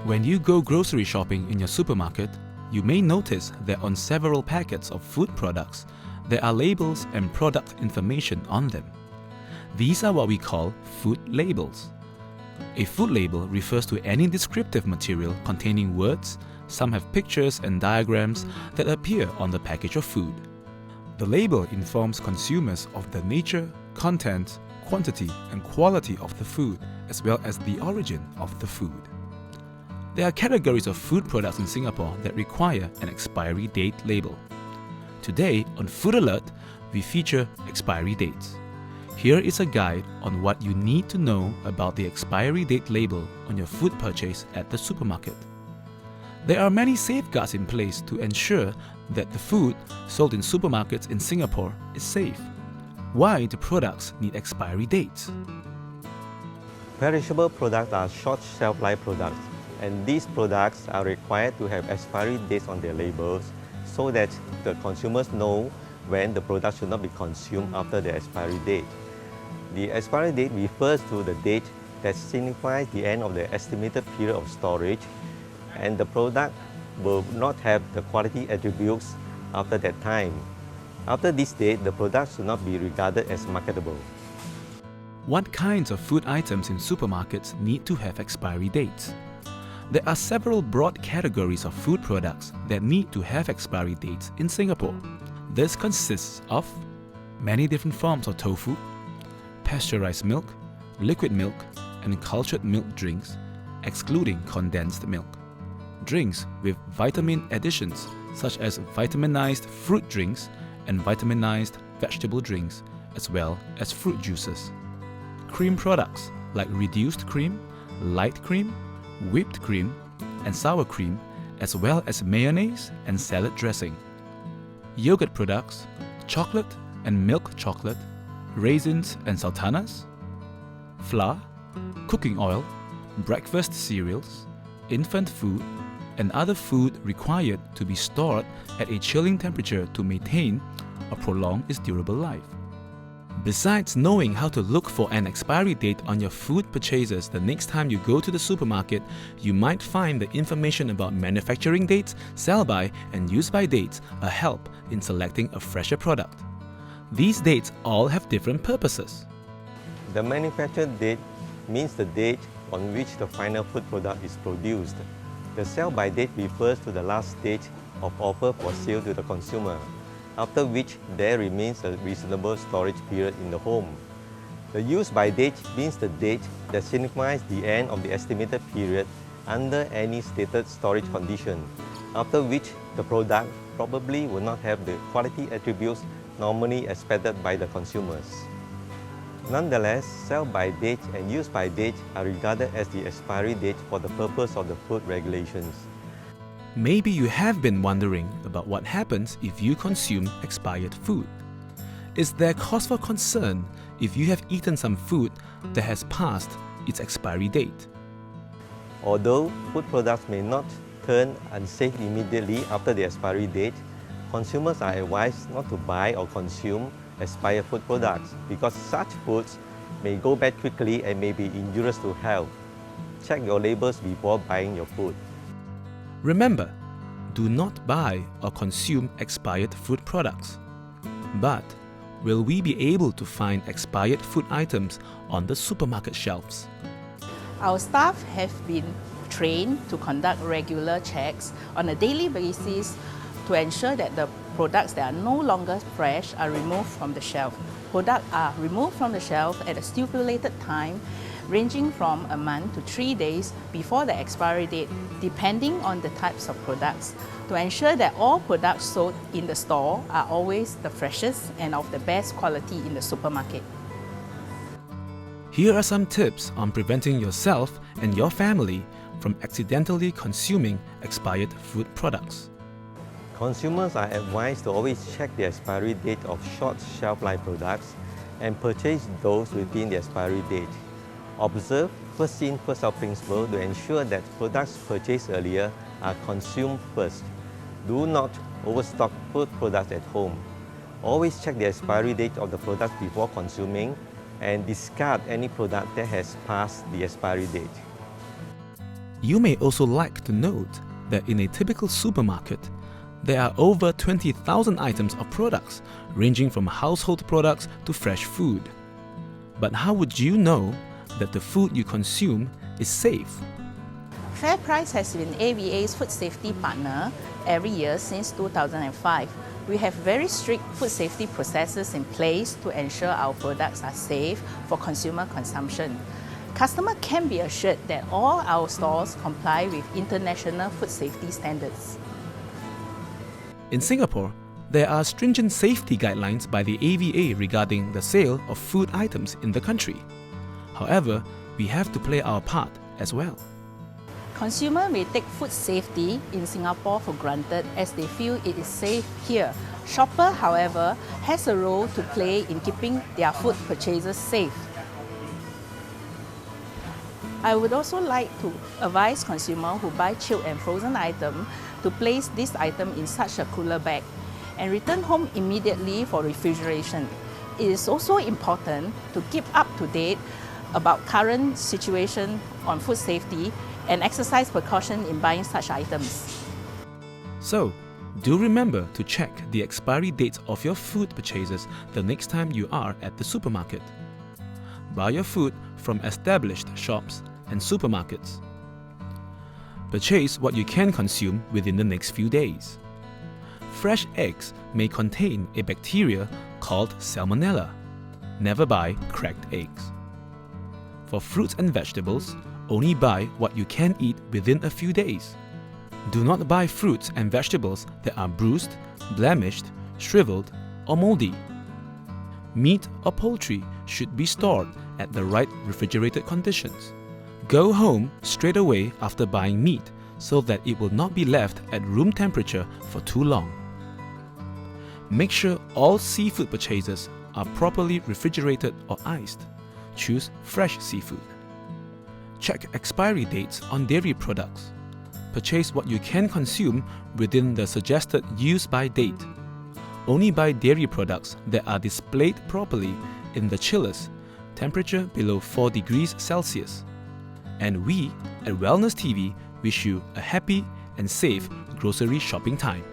When you go grocery shopping in your supermarket, you may notice that on several packets of food products, there are labels and product information on them. These are what we call food labels. A food label refers to any descriptive material containing words. Some have pictures and diagrams that appear on the package of food. The label informs consumers of the nature, content, quantity, and quality of the food, as well as the origin of the food. There are categories of food products in Singapore that require an expiry date label. Today on Food Alert, we feature expiry dates. Here is a guide on what you need to know about the expiry date label on your food purchase at the supermarket. There are many safeguards in place to ensure that the food sold in supermarkets in Singapore is safe. Why do products need expiry dates? Perishable products are short shelf life products, and these products are required to have expiry dates on their labels so that the consumers know when the product should not be consumed after the expiry date. The expiry date refers to the date that signifies the end of the estimated period of storage, and the product will not have the quality attributes after that time. After this date, the product should not be regarded as marketable. What kinds of food items in supermarkets need to have expiry dates? There are several broad categories of food products that need to have expiry dates in Singapore. This consists of many different forms of tofu, pasteurized milk, liquid milk, and cultured milk drinks, excluding condensed milk. Drinks with vitamin additions such as vitaminized fruit drinks and vitaminized vegetable drinks, as well as fruit juices. Cream products like reduced cream, light cream, whipped cream, and sour cream, as well as mayonnaise and salad dressing. Yogurt products, chocolate and milk chocolate, raisins and sultanas, flour, cooking oil, breakfast cereals, infant food, and other food required to be stored at a chilling temperature to maintain or prolong its durable life. Besides knowing how to look for an expiry date on your food purchases the next time you go to the supermarket, you might find the information about manufacturing dates, sell-by, and use-by dates a help in selecting a fresher product. These dates all have different purposes. The manufacture date means the date on which the final food product is produced. The sell-by date refers to the last date of offer for sale to the consumer, after which there remains a reasonable storage period in the home. The use-by date means the date that signifies the end of the estimated period under any stated storage condition, after which the product probably will not have the quality attributes normally expected by the consumers. Nonetheless, sell-by date and use-by date are regarded as the expiry date for the purpose of the food regulations. Maybe you have been wondering about what happens if you consume expired food. Is there cause for concern if you have eaten some food that has passed its expiry date? Although food products may not turn unsafe immediately after the expiry date, consumers are advised not to buy or consume expired food products because such foods may go bad quickly and may be injurious to health. Check your labels before buying your food. Remember, do not buy or consume expired food products. But will we be able to find expired food items on the supermarket shelves? Our staff have been trained to conduct regular checks on a daily basis to ensure that the products that are no longer fresh are removed from the shelf. Products are removed from the shelf at a stipulated time, ranging from a month to 3 days before the expiry date, depending on the types of products, to ensure that all products sold in the store are always the freshest and of the best quality in the supermarket. Here are some tips on preventing yourself and your family from accidentally consuming expired food products. Consumers are advised to always check the expiry date of short shelf life products and purchase those within the expiry date. Observe first in, first out principle to ensure that products purchased earlier are consumed first. Do not overstock food products at home. Always check the expiry date of the product before consuming and discard any product that has passed the expiry date. You may also like to note that in a typical supermarket, there are over 20,000 items of products ranging from household products to fresh food. But how would you know that the food you consume is safe? FairPrice has been AVA's food safety partner every year since 2005. We have very strict food safety processes in place to ensure our products are safe for consumer consumption. Customers can be assured that all our stores comply with international food safety standards. In Singapore, there are stringent safety guidelines by the AVA regarding the sale of food items in the country. However, we have to play our part as well. Consumers may take food safety in Singapore for granted as they feel it is safe here. Shopper, however, has a role to play in keeping their food purchases safe. I would also like to advise consumers who buy chilled and frozen items to place this item in such a cooler bag and return home immediately for refrigeration. It is also important to keep up to date about current situation on food safety and exercise precaution in buying such items. So, do remember to check the expiry dates of your food purchases the next time you are at the supermarket. Buy your food from established shops and supermarkets. Purchase what you can consume within the next few days. Fresh eggs may contain a bacteria called Salmonella. Never buy cracked eggs. For fruits and vegetables, only buy what you can eat within a few days. Do not buy fruits and vegetables that are bruised, blemished, shriveled, or moldy. Meat or poultry should be stored at the right refrigerated conditions. Go home straight away after buying meat so that it will not be left at room temperature for too long. Make sure all seafood purchases are properly refrigerated or iced. Choose fresh seafood. Check expiry dates on dairy products. Purchase what you can consume within the suggested use-by date. Only buy dairy products that are displayed properly in the chillers, temperature below 4 degrees Celsius. And we at Wellness TV wish you a happy and safe grocery shopping time.